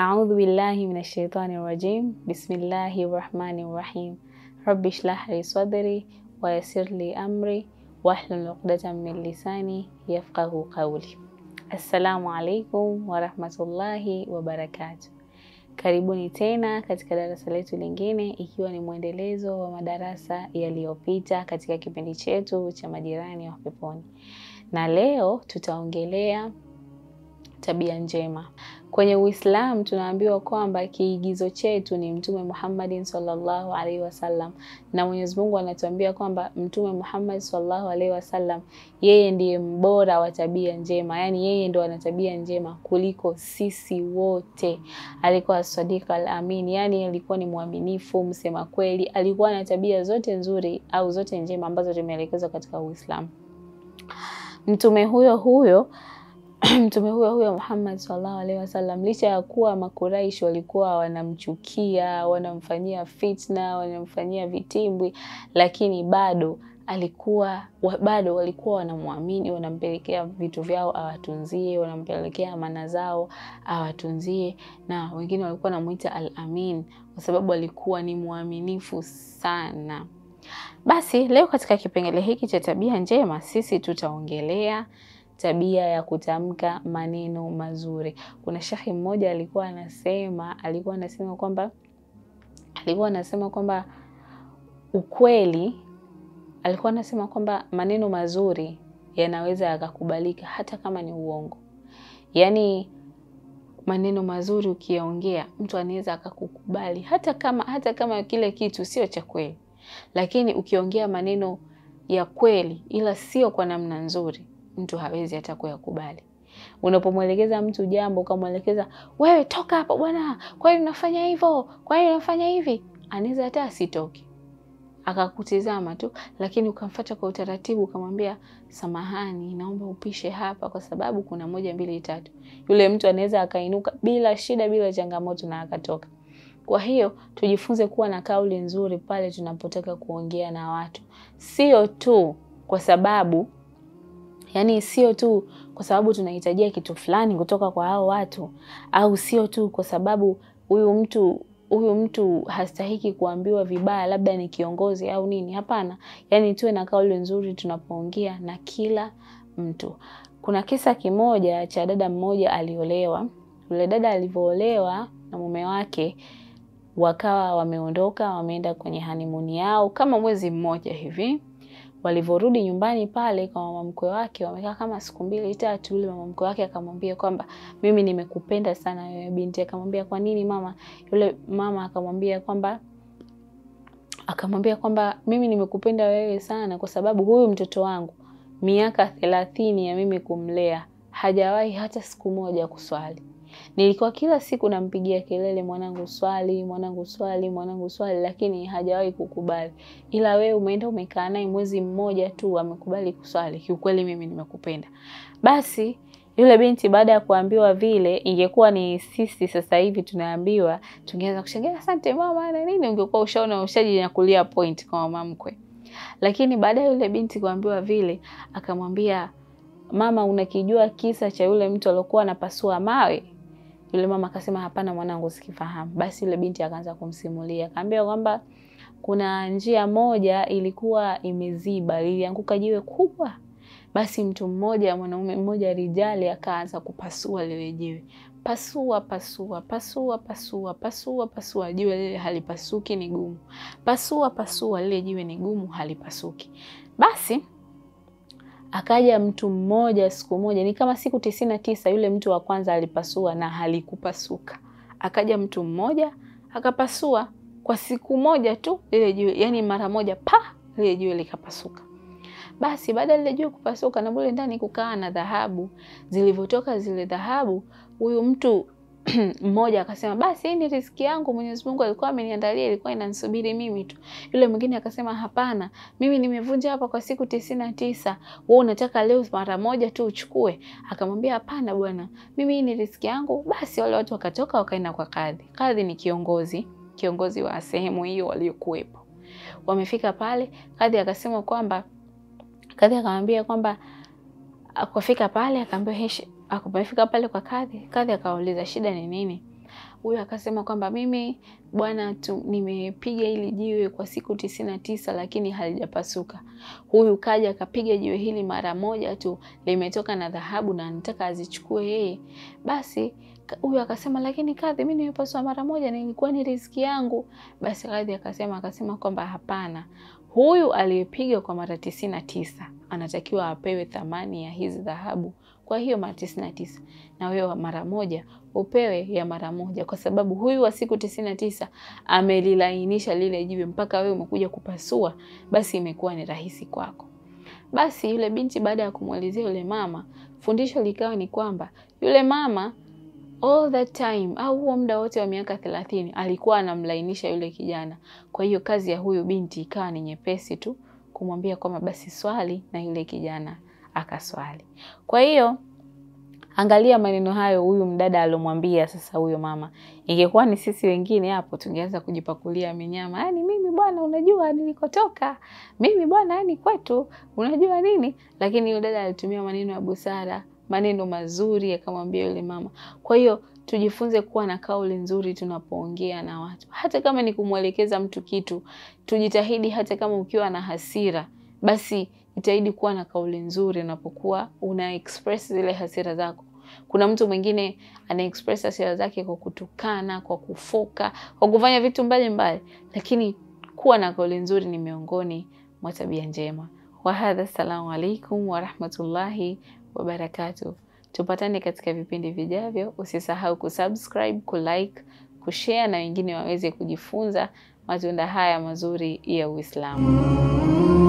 A'udhu billahi minash shaitani rajim. Bismillahir rahmanir rahim. Rabbi shrah li sadri wa yassir li amri wahlul 'uqdatam min lisani yafqahu qawli. Assalamu alaikum wa rahmatullahi wa barakatuh. Karibuni tena katika darasa letu lingine, ikiwa ni mwendelezo wa madarasa yaliyopita katika kipindi chetu cha majirani wa peponi. Na leo tutaongelea tabia njema. Kwenye Uislamu tunaambiwa kwamba kiigizo chetu ni Mtume Muhammad sallallahu alaihi wasallam, na Mwenyezi Mungu anatuambia kwamba Mtume Muhammad sallallahu alaihi wasallam yeye ndiye mbora wa tabia njema, yani yeye ndo ana tabia njema kuliko sisi wote. Alikuwa sadiq al-amin, yani alikuwa ni mwaminifu, msema kweli, alikuwa na tabia zote nzuri au zote njema ambazo tumeelekezwa katika Uislamu. Mtume huyo Muhammad sallallahu alaihi wasallam, licha ya kuwa Makuraish walikuwa wanamchukia, wanamfanyia fitna, wanamfanyia vitimbwi, lakini bado walikuwa wanamwamini, wanampelekea vitu vyao awatunzie, wanampelekea amana zao awatunzie, na wengine walikuwa wanamuita al-amin kwa sababu alikuwa ni mwaminifu sana. Basi leo katika kipengele hiki cha tabia njema sisi tutaongelea tabia ya kutamka maneno mazuri. Kuna shekhi mmoja alikuwa anasema kwamba ukweli, alikuwa anasema kwamba maneno mazuri yanaweza yakakubalika hata kama ni uongo. Yani maneno mazuri ukiyaongea mtu anaweza akakukubali hata kama kile kitu sio cha kweli. Lakini ukiongea maneno ya kweli ila sio kwa namna nzuri, mtu hawezi hata kuyakubali. Unapomwelekeza mtu jambo, ukamwelekeza wewe toka hapa bwana, kwa hiyo unafanya hivyo, kwa hiyo unafanya hivi, anaweza hata asitoke, akakutizama tu. Lakini ukamfuata kwa utaratibu, ukamwambia samahani, naomba upishe hapa kwa sababu kuna 1 2 3, yule mtu anaweza akainuka bila shida, bila changamoto, na akatoka. Kwa hiyo tujifunze kuwa na kauli nzuri pale tunapotaka kuongea na watu. Sio tu kwa sababu tunahitajia kitu fulani kutoka kwa hao watu, au sio tu kwa sababu huyu mtu hastahiki kuambiwa vibaya, labda ni kiongozi au nini. Hapana, yani tuwe na kauli nzuri tunapoongea na kila mtu. Kuna kisa kimoja cha dada mmoja aliolewa. Yule dada alivyoolewa na mume wake, wakawa wameondoka, wameenda kwenye honeymoon yao kama mwezi mmoja hivi. Walivyorudi nyumbani pale kwa mama mkwe wake, wamekaa kama siku 2 3. Yule mama mkwe wake akamwambia kwamba mimi nimekupenda sana wewe binti. Akamwambia kwa nini mama? Yule mama akamwambia kwamba mimi nimekupenda wewe sana kwa sababu huyu mtoto wangu miaka 30 ya mimi kumlea hajawahi hata siku moja kuswali. Nilikuwa kila siku nampigia kelele, mwanangu swali, mwanangu swali, mwanangu swali, lakini hajawahi kukubali. Ila wewe umeenda umekaa naye mwezi mmoja tu amekubali kuswali. Kiukweli mimi nimekupenda. Basi yule binti baada ya kuambiwa vile, ingekuwa ni sisi sasa hivi tunaambiwa, tungeanza kushangilia asante mama na nini, ungekuwa ushajinyakulia point kwa mama mkwe. Lakini baada ya yule binti kuambiwa vile, akamwambia mama, unakijua kisa cha yule mtu aliyokuwa anapasua mawe? Yule mama akasema hapana mwanangu, sikifahamu. Basi yule binti akaanza kumsimulia, akamwambia kwamba kuna njia moja ilikuwa imeziba, lilianguka jiwe kubwa. Basi mwanaume mmoja rijali akaanza kupasua lile jiwe. Pasua, jiwe lile halipasuki, ni gumu. Pasua, lile jiwe ni gumu, halipasuki. Basi akaja mtu mmoja siku moja, ni kama siku 99, yule mtu wa kwanza alipasua na halikupasuka. Akaja mtu mmoja akapasua kwa siku moja tu lile jiwe, yani mara moja lile jiwe likapasuka. Basi baada lile jiwe kupasuka na mule ndani kukaa na dhahabu, zilivyotoka zile dhahabu, huyu mtu mmoja akasema basi hii ni riziki yangu, Mwenyezi Mungu alikuwa ameniandalia, ilikuwa inanisubiri mimi tu. Yule mwingine akasema hapana, mimi nimevunja hapa kwa siku 99, wewe unataka leo mara moja tu uchukue. Akamwambia hapana bwana, mimi hii ni riziki yangu. Basi wale watu wakatoka wakaenda kwa kadhi. Kadhi ni kiongozi wa sehemu hiyo waliokuepo. Wamefika pale, kadhi akamwambia kwamba akafika pale, akaambia akapofika pale kwa kadhi akauliza shida ni nini? Huyu akasema kwamba mimi bwana nimepiga hili jiwe kwa siku 99 lakini halijapasuka. Huyu kaja akapiga jiwe hili mara moja tu limetoka na dhahabu na anataka azichukue yeye. Basi huyu akasema lakini kadhi, mimi nimepasua mara moja na ilikuwa ni riziki yangu. Basi kadhi akasema kwamba hapana, huyu aliyepiga kwa mara 99 anatakiwa apewe thamani ya hizi dhahabu kwa hiyo mara 99, na wewe mara moja upewe ya mara moja, kwa sababu huyu wa siku 99 amelilainisha lile jiwe mpaka wewe umekuja kupasua, basi imekuwa ni rahisi kwako. Basi yule binti baada ya kumwelezea yule mama, fundisho likawa ni kwamba yule mama all that time au huo muda wote wa miaka 30 alikuwa anamlainisha yule kijana. Kwa hiyo kazi ya huyu binti ikawa ni nyepesi tu kumwambia kwamba basi swali, na yule kijana akaswali. Kwa hiyo angalia maneno hayo huyu mdada alomwambia sasa huyo mama. Ingekuwa ni sisi wengine hapo tungeanza kujipakulia minyama. Yaani mimi bwana unajua nilikotoka. Mimi bwana yani kwetu unajua nini? Lakini yule dada alitumia maneno ya busara, maneno mazuri akamwambia yule mama. Kwa hiyo tujifunze kuwa na kauli nzuri tunapoongea na watu. Hata kama ni kumwelekeza mtu kitu, tujitahidi hata kama ukiwa na hasira, basi jitahidi kuwa na kauli nzuri unapokuwa una express zile hasira zako. Kuna mtu mwingine ana express hasira zake kwa kutukana, kwa kufoka, kwa kufanya vitu mbalimbali, lakini kuwa na kauli nzuri ni miongoni mwa tabia njema. Wa hadha, assalamu alaikum wa rahmatullahi wa barakatuh. Tupatane katika vipindi vijavyo. Usisahau kusubscribe, kulike, kushare na wengine waweze kujifunza matunda haya mazuri ya Uislamu.